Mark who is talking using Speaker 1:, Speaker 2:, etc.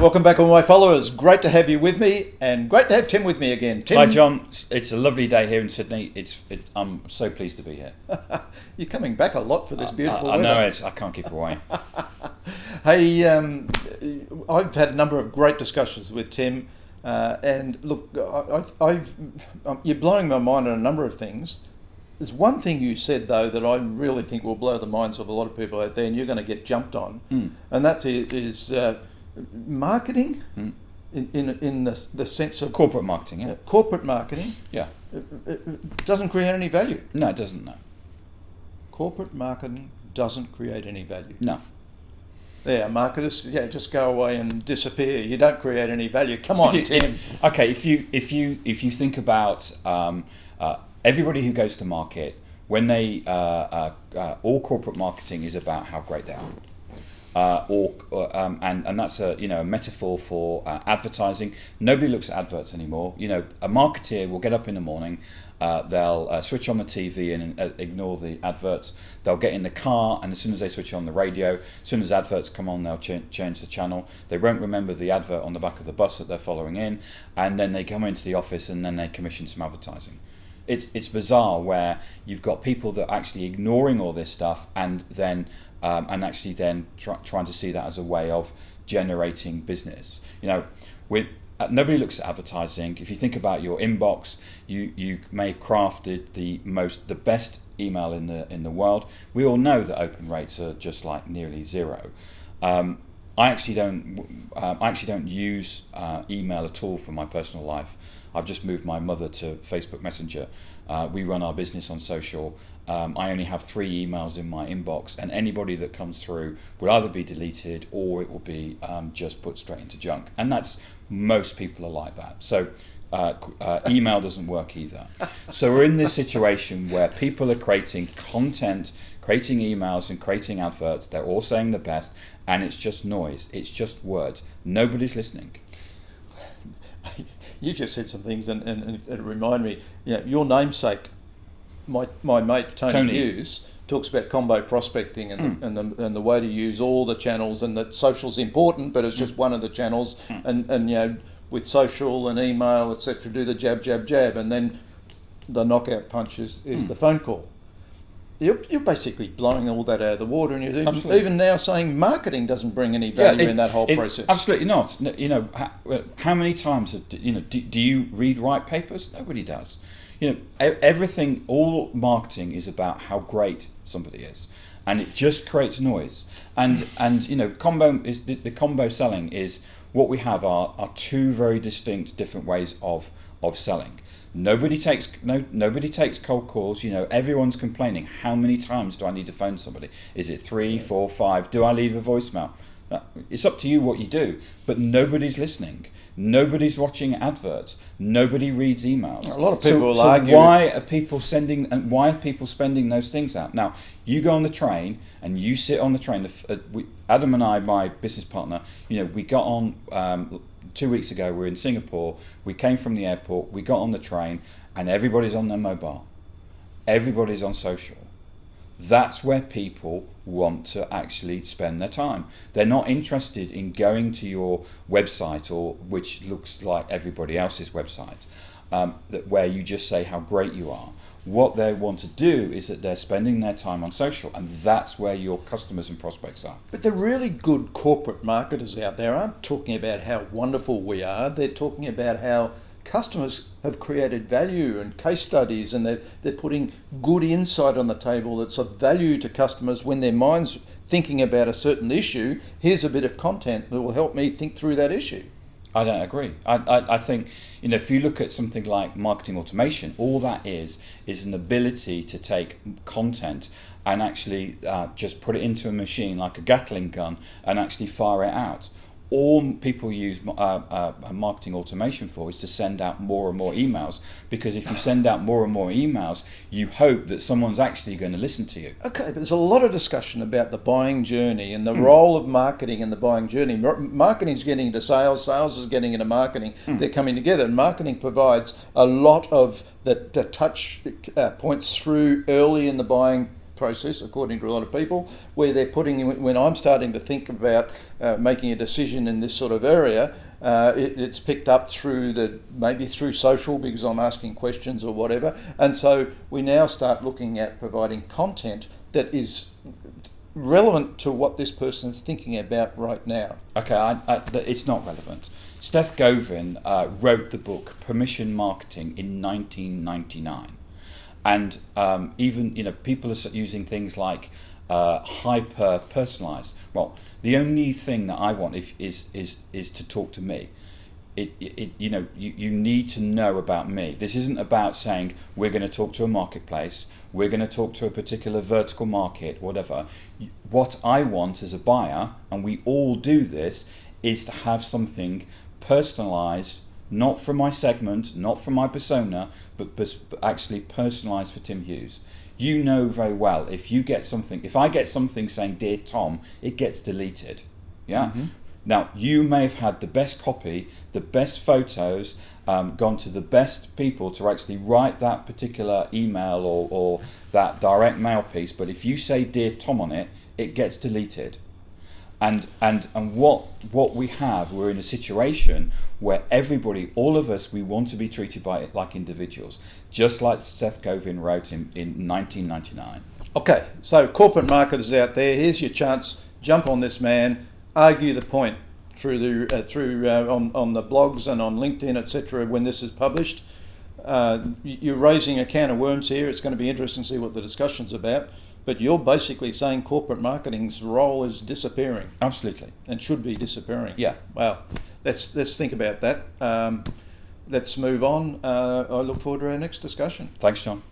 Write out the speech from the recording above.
Speaker 1: Welcome back, all my followers. Great to have you with me, and great to have Tim with me again. Tim,
Speaker 2: Hi, John. It's a lovely day here in Sydney. I'm so pleased to be here.
Speaker 1: You're coming back a lot for this beautiful weather.
Speaker 2: I know I can't keep away.
Speaker 1: Hey, I've had a number of great discussions with Tim, and look, you're blowing my mind on a number of things. There's one thing you said, though, that I really think will blow the minds of a lot of people out there, and you're going to get jumped on, and that is marketing in the sense of
Speaker 2: Corporate marketing, yeah.
Speaker 1: Corporate marketing.
Speaker 2: Yeah.
Speaker 1: It doesn't create any value.
Speaker 2: No, it doesn't, no.
Speaker 1: Corporate marketing doesn't create any value.
Speaker 2: No.
Speaker 1: Yeah, marketers, just go away and disappear. You don't create any value. Come on, Tim.
Speaker 2: If you think about everybody who goes to market, when they all corporate marketing is about how great they are, and that's a metaphor for advertising. Nobody looks at adverts anymore. A marketeer will get up in the morning, they'll switch on the TV and ignore the adverts. They'll get in the car, and as soon as they switch on the radio, as soon as adverts come on, they'll change the channel. They won't remember the advert on the back of the bus that they're following in, and then they come into the office and then they commission some advertising. It's bizarre where you've got people that are actually ignoring all this stuff and then trying to see that as a way of generating business. Nobody looks at advertising. If you think about your inbox, you may have crafted the best email in the world. We all know that open rates are just like nearly zero. I actually don't use email at all for my personal life. I've just moved my mother to Facebook Messenger. We run our business on social. I only have 3 emails in my inbox, and anybody that comes through will either be deleted or it will be just put straight into junk. And most people are like that. So email doesn't work either. So we're in this situation where people are creating content, creating emails and creating adverts. They're all saying the best, and it's just noise. It's just words. Nobody's listening.
Speaker 1: You just said some things, and it reminded me. Your namesake, my mate Tony Hughes, talks about combo prospecting and the way to use all the channels, and that social's important, but it's just one of the channels. And with social and email, etc., do the jab, and then the knockout punch is the phone call. You're basically blowing all that out of the water, and you're even now saying marketing doesn't bring any value in that whole process.
Speaker 2: Absolutely not. How many times do you read white papers? Nobody does. Everything, all marketing is about how great somebody is, and it just creates noise. And the combo selling is what we have are 2 very distinct different ways of selling. Nobody takes cold calls. Everyone's complaining. How many times do I need to phone somebody? Is it 3, 4, 5? Do I leave a voicemail? It's up to you what you do, but nobody's listening. Nobody's watching adverts. Nobody reads emails.
Speaker 1: A lot of people will argue.
Speaker 2: Why are people spending those things out? Now, you go on the train and you sit on the train. Adam and I, my business partner, we got on 2 weeks ago. We were in Singapore. We came from the airport. We got on the train, and everybody's on their mobile. Everybody's on social. That's where people want to actually spend their time. They're not interested in going to your website, which looks like everybody else's website, where you just say how great you are. What they want to do is that they're spending their time on social, and that's where your customers and prospects are.
Speaker 1: But the really good corporate marketers out there aren't talking about how wonderful we are. They're talking about how customers have created value and case studies, and they're putting good insight on the table that's of value to customers when their mind's thinking about a certain issue. Here's a bit of content that will help me think through that issue.
Speaker 2: I don't agree. I think if you look at something like marketing automation, all that is an ability to take content and actually just put it into a machine like a Gatling gun and actually fire it out. All people use marketing automation for is to send out more and more emails, because if you send out more and more emails, you hope that someone's actually going to listen to you.
Speaker 1: Okay, but there's a lot of discussion about the buying journey and the role of marketing in the buying journey. Marketing is getting into sales, sales is getting into marketing. They're coming together, and marketing provides a lot of the touch points through early in the buying process, according to a lot of people, where they're putting, when I'm starting to think about making a decision in this sort of area, it's picked up maybe through social, because I'm asking questions or whatever. And so we now start looking at providing content that is relevant to what this person is thinking about right now.
Speaker 2: Okay, it's not relevant. Seth Godin wrote the book Permission Marketing in 1999. And even, people are using things like hyper personalized. Well, the only thing that I want is to talk to me. You need to know about me. This isn't about saying we're going to talk to a marketplace, we're going to talk to a particular vertical market, whatever. What I want as a buyer, and we all do this, is to have something personalized, not for my segment, not for my persona, but actually personalized for Tim Hughes. You know very well, if I get something saying Dear Tom, it gets deleted. Yeah. Mm-hmm. Now, you may have had the best copy, the best photos, gone to the best people to actually write that particular email or that direct mail piece, but if you say Dear Tom on it, it gets deleted. And what we're in a situation where everybody, all of us, we want to be treated by it like individuals, just like Seth Godin wrote in 1999.
Speaker 1: Okay, so corporate marketers out there, here's your chance. Jump on this man, argue the point on the blogs and on LinkedIn, etc. When this is published. You're raising a can of worms here. It's going to be interesting to see what the discussion's about. But you're basically saying corporate marketing's role is disappearing.
Speaker 2: Absolutely.
Speaker 1: And should be disappearing.
Speaker 2: Yeah.
Speaker 1: Wow. Let's think about that. Let's move on. I look forward to our next discussion.
Speaker 2: Thanks, John.